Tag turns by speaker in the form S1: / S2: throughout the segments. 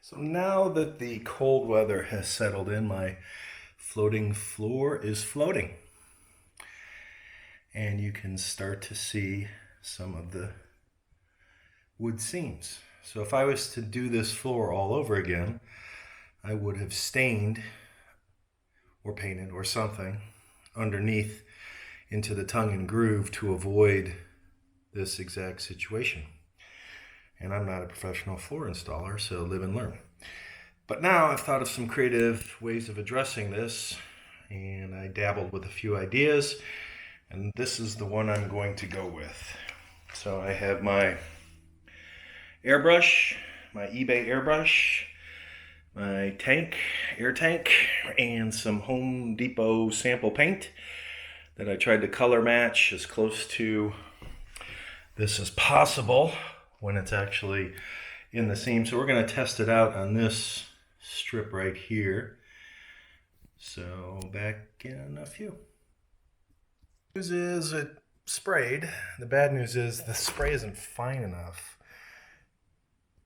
S1: So now that the cold weather has settled in, my floating floor is floating. And you can start to see some of the wood seams. So if I was to do this floor all over again, I would have stained or painted or something underneath into the tongue and groove to avoid this exact situation. And I'm not a professional floor installer, so live and learn. But now I've thought of some creative ways of addressing this, and I dabbled with a few ideas, and this is the one I'm going to go with. So I have my airbrush, my eBay airbrush, my tank, air tank, and some Home Depot sample paint that I tried to color match as close to this as possible when it's actually in the seam. So we're going to test it out on this strip right here. So back in a few. The news is it sprayed. The bad news is the spray isn't fine enough.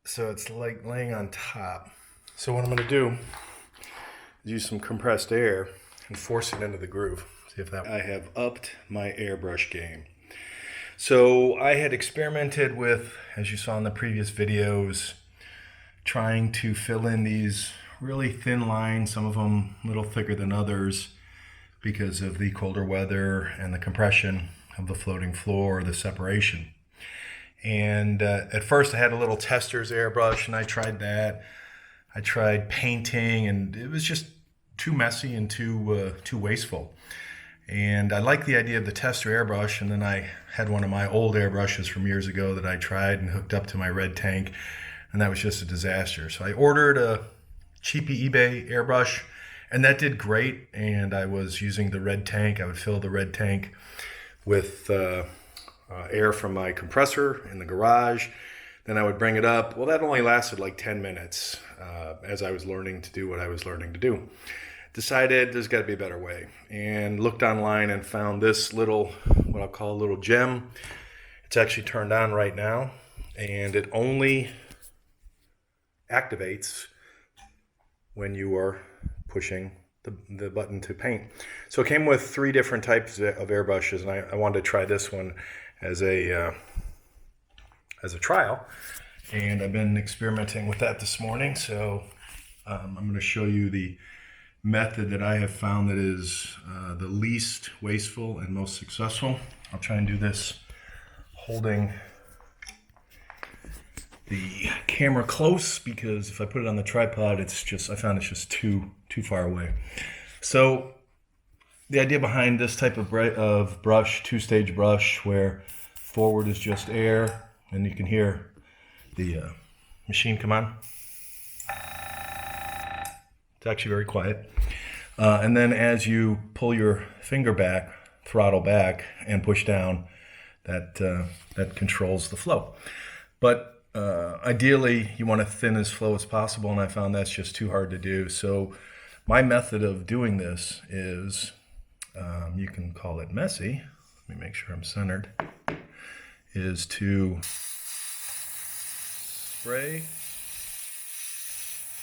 S1: So it's like laying on top. So what I'm going to do is use some compressed air and force it into the groove. See if that. I have upped my airbrush game. So I had experimented with, as you saw in the previous videos, trying to fill in these really thin lines, some of them a little thicker than others because of the colder weather and the compression of the floating floor, the separation. And at first I had a little tester's airbrush and I tried that. I tried painting and it was just too messy and too wasteful. And I liked the idea of the tester airbrush, and then I had one of my old airbrushes from years ago that I tried and hooked up to my red tank, and that was just a disaster. So I ordered a cheapy eBay airbrush, and that did great, and I was using the red tank. I would fill the red tank with air from my compressor in the garage. Then I would bring it up. Well, that only lasted like 10 minutes as I was learning to do what I was learning to do. Decided there's got to be a better way, and looked online and found this little, what I'll call a little gem. It's actually turned on right now, and it only activates when you are pushing the button to paint. So it came with 3 different types of airbrushes, and I wanted to try this one as a trial, and I've been experimenting with that this morning. So I'm going to show you the method that I have found that is the least wasteful and most successful. I'll try and do this holding the camera close, because if I put it on the tripod, I found it's just too far away. So the idea behind this type of brush, 2-stage brush, where forward is just air, and you can hear the machine come on. It's actually very quiet. And then as you pull your finger back, throttle back, and push down, that controls the flow. But ideally, you want to thin as flow as possible, and I found that's just too hard to do. So my method of doing this is, you can call it messy. Let me make sure I'm centered. Is to spray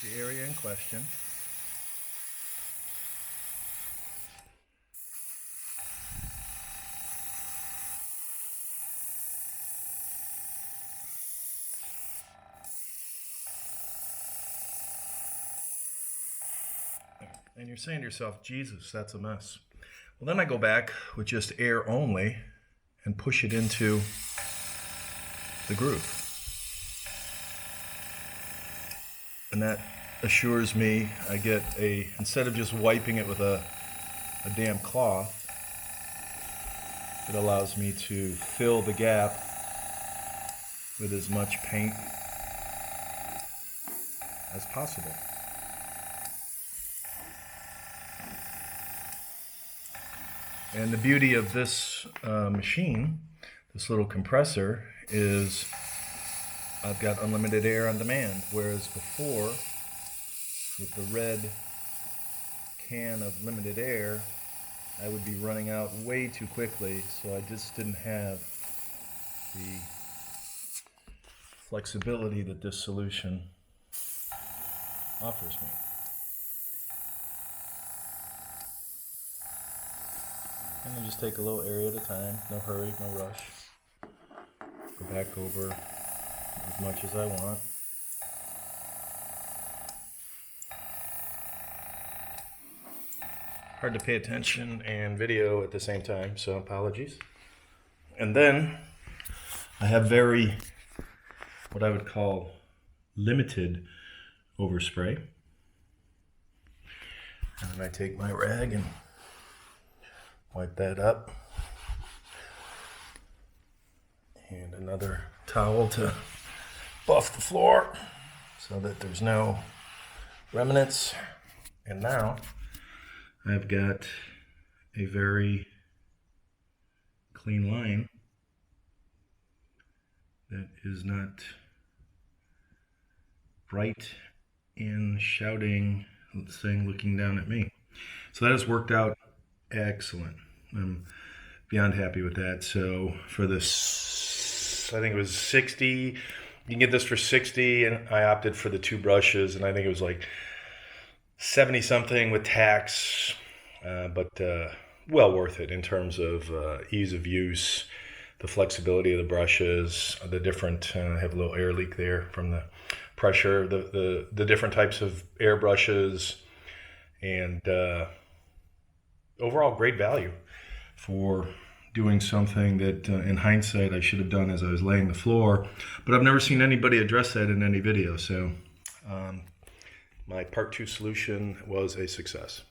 S1: the area in question. And you're saying to yourself, Jesus, that's a mess. Well, then I go back with just air only and push it into the groove. And that assures me I get instead of just wiping it with a damp cloth, it allows me to fill the gap with as much paint as possible. And the beauty of this machine, this little compressor, is I've got unlimited air on demand, whereas before, with the red can of limited air, I would be running out way too quickly, so I just didn't have the flexibility that this solution offers me. And I just take a little area at a time, no hurry, no rush. Go back over as much as I want. Hard to pay attention and video at the same time, so apologies. And then I have what I would call limited overspray. And then I take my rag and wipe that up. And another towel to buff the floor so that there's no remnants. And now I've got a very clean line that is not bright and shouting, saying, looking down at me. So that has worked out excellent. I'm beyond happy with that. So for this, I think it was 60, you can get this for 60, and I opted for the 2 brushes, and I think it was like 70 something with tax, but well worth it in terms of ease of use, the flexibility of the brushes, the different, I have a little air leak there from the pressure, the different types of air brushes, and overall great value for doing something that in hindsight I should have done as I was laying the floor, but I've never seen anybody address that in any video. So my part 2 solution was a success.